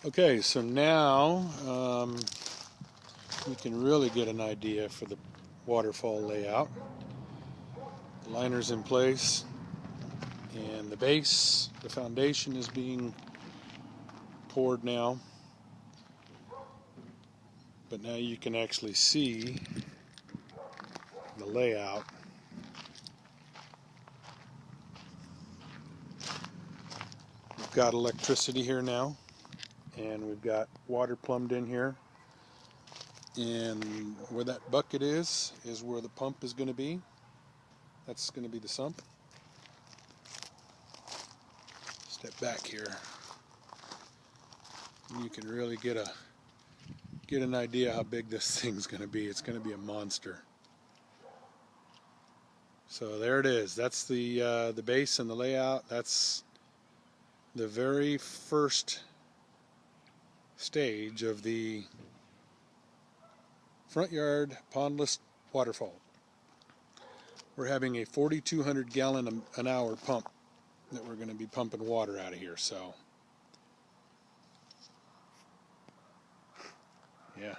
Okay, so now you can really get an idea for the waterfall layout. The liner's in place, and the base, the foundation is being poured now. But now you can actually see the layout. We've got electricity here now, and we've got water plumbed in here. And where that bucket is where the pump is going to be. That's going to be the sump. Step back here. And you can really get an idea how big this thing's going to be. It's going to be a monster. So there it is. That's the base and the layout. That's the very first stage of the front yard pondless waterfall. We're having a 4,200 gallon an hour pump that we're going to be pumping water out of here. So yeah.